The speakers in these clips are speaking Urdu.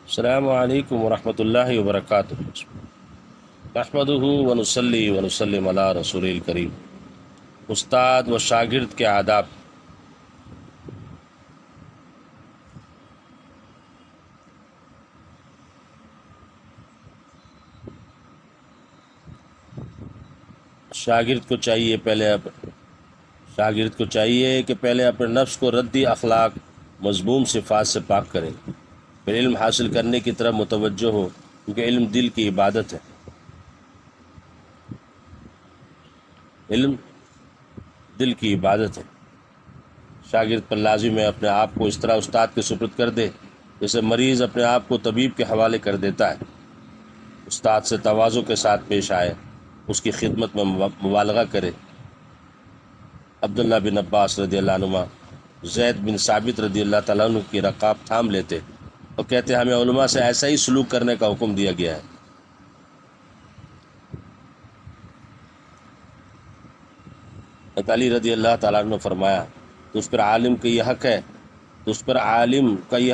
السلام علیکم ورحمۃ اللہ وبرکاتہ۔ نحمدہ ونصلی ونسلم علی رسول الکریم۔ استاد و شاگرد کے آداب۔ شاگرد کو چاہیے کہ پہلے اپنے نفس کو ردی اخلاق مذموم صفات سے پاک کرے، پھر علم حاصل کرنے کی طرف متوجہ ہو، کیونکہ علم دل کی عبادت ہے۔ علم دل کی عبادت ہے۔ شاگرد پر لازم ہے اپنے آپ کو اس طرح استاد کے سپرد کر دے جیسے مریض اپنے آپ کو طبیب کے حوالے کر دیتا ہے۔ استاد سے تواضع کے ساتھ پیش آئے، اس کی خدمت میں مبالغہ کرے۔ عبداللہ بن عباس رضی اللہ عنہما زید بن ثابت رضی اللہ تعالیٰ عنہ کی رکاب تھام لیتے اور کہتے ہمیں علماء سے ایسا ہی سلوک کرنے کا حکم دیا گیا ہے۔ علی رضی اللہ تعالیٰ عنہ نے فرمایا تو اس پر عالم کا یہ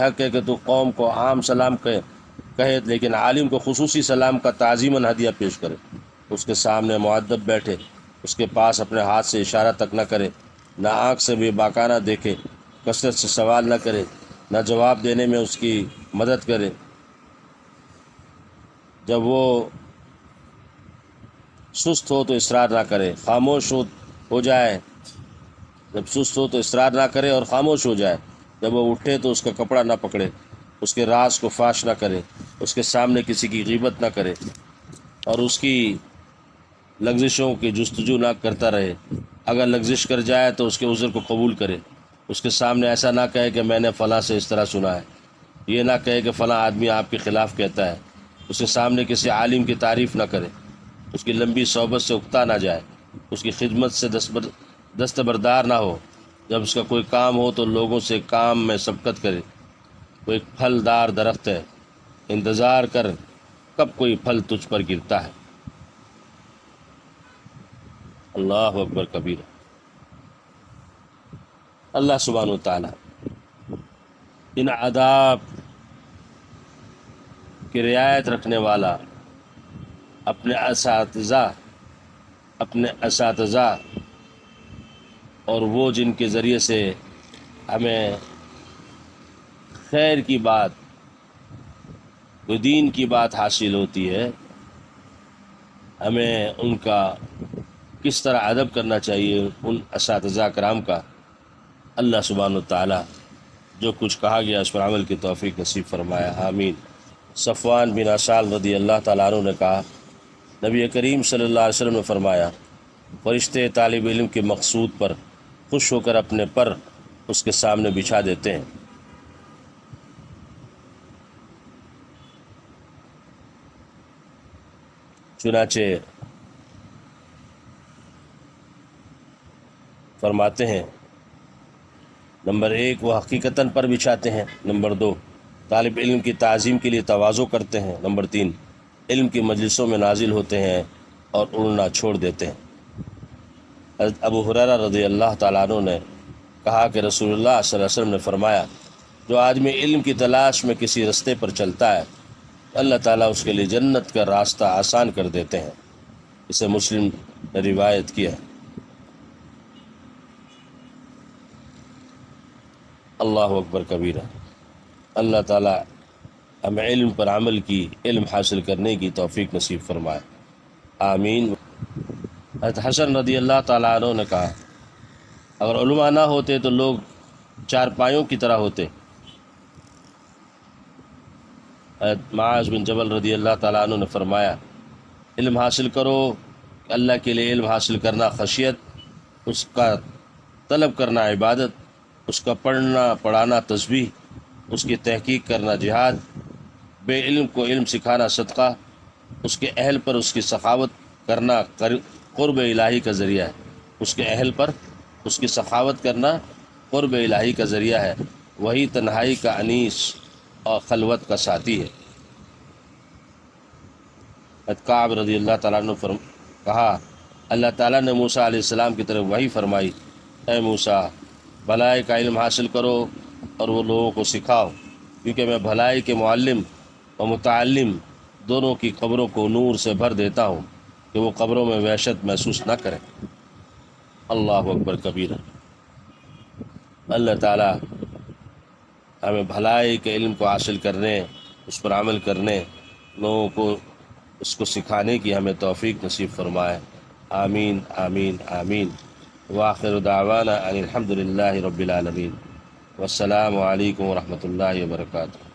حق ہے کہ تو قوم کو عام سلام کہے لیکن عالم کو خصوصی سلام کا تعظیماً ہدیہ پیش کرے، اس کے سامنے مؤدب بیٹھے، اس کے پاس اپنے ہاتھ سے اشارہ تک نہ کرے، نہ آنکھ سے بے باکانہ دیکھے، کثرت سے سوال نہ کرے، نہ جواب دینے میں اس کی مدد کرے۔ جب وہ سست ہو تو اصرار نہ کرے، خاموش ہو جائے۔ جب سست ہو تو اصرار نہ کرے اور خاموش ہو جائے۔ جب وہ اٹھے تو اس کا کپڑا نہ پکڑے، اس کے راز کو فاش نہ کرے، اس کے سامنے کسی کی غیبت نہ کرے اور اس کی لغزشوں کی جستجو نہ کرتا رہے۔ اگر لغزش کر جائے تو اس کے عذر کو قبول کرے۔ اس کے سامنے ایسا نہ کہے کہ میں نے فلاں سے اس طرح سنا ہے، یہ نہ کہے کہ فلاں آدمی آپ کے خلاف کہتا ہے۔ اس کے سامنے کسی عالم کی تعریف نہ کرے، اس کی لمبی صحبت سے اکتا نہ جائے، اس کی خدمت سے دستبردار نہ ہو۔ جب اس کا کوئی کام ہو تو لوگوں سے کام میں سبقت کرے۔ وہ ایک پھل دار درخت ہے، انتظار کر کب کوئی پھل تجھ پر گرتا ہے۔ اللہ اکبر کبیرہ۔ اللہ سبحانہ وتعالی ان آداب کی رعایت رکھنے والا اپنے اساتذہ اور وہ جن کے ذریعے سے ہمیں خیر کی بات، دین کی بات حاصل ہوتی ہے، ہمیں ان کا کس طرح ادب کرنا چاہیے، ان اساتذہ کرام کا۔ اللہ سبحانہ وتعالی جو کچھ کہا گیا اس پر عمل کی توفیق نصیب فرمایا، آمین۔ صفوان بن عسال رضی اللہ تعالیٰ عنہ نے کہا نبی کریم صلی اللہ علیہ وسلم نے فرمایا فرشتے طالب علم کے مقصود پر خوش ہو کر اپنے پر اس کے سامنے بچھا دیتے ہیں۔ چنانچہ فرماتے ہیں نمبر 1 وہ حقیقتاً پر بچھاتے ہیں، نمبر 2 طالب علم کی تعظیم کے لیے تواضع کرتے ہیں، نمبر 3 علم کی مجلسوں میں نازل ہوتے ہیں اور اڑنا چھوڑ دیتے ہیں۔ حضرت ابو ہریرہ رضی اللہ تعالیٰ عنہ نے کہا کہ رسول اللہ صلی اللہ علیہ وسلم نے فرمایا جو آدمی علم کی تلاش میں کسی رستے پر چلتا ہے اللہ تعالیٰ اس کے لیے جنت کا راستہ آسان کر دیتے ہیں۔ اسے مسلم نے روایت کیا ہے۔ اللہ اکبر کبیرہ۔ اللہ تعالیٰ ہمیں علم پر عمل کی، علم حاصل کرنے کی توفیق نصیب فرمائے، آمین۔ حضرت حسن رضی اللہ تعالیٰ عنہ نے کہا اگر علماء نہ ہوتے تو لوگ چارپائیوں کی طرح ہوتے۔ حضرت معاذ بن جبل رضی اللہ تعالیٰ عنہ نے فرمایا علم حاصل کرو کہ اللہ کے لیے علم حاصل کرنا خشیت، اس کا طلب کرنا عبادت، اس کا پڑھنا پڑھانا تسبیح، اس کی تحقیق کرنا جہاد، بے علم کو علم سکھانا صدقہ، اس کے اہل پر اس کی سخاوت کرنا قرب الہی کا ذریعہ ہے۔ اس کے اہل پر اس کی سخاوت کرنا قرب الہی کا ذریعہ ہے، وہی تنہائی کا انیس اور خلوت کا ساتھی ہے۔ حضرت کعب رضی اللہ تعالیٰ عنہ کہا اللہ تعالیٰ نے موسیٰ علیہ السلام کی طرف وحی فرمائی اے موسیٰ بھلائی کا علم حاصل کرو اور وہ لوگوں کو سکھاؤ، کیونکہ میں بھلائی کے معلم اور متعلم دونوں کی قبروں کو نور سے بھر دیتا ہوں کہ وہ قبروں میں وحشت محسوس نہ کریں۔ اللہ اکبر کبیرہ۔ اللہ تعالیٰ ہمیں بھلائی کے علم کو حاصل کرنے، اس پر عمل کرنے، لوگوں کو اس کو سکھانے کی ہمیں توفیق نصیب فرمائے۔ آمین آمین آمین۔ وآخر دعوانا ان الحمد للہ رب العالمین۔ والسلام علیکم ورحمۃ اللہ وبرکاتہ۔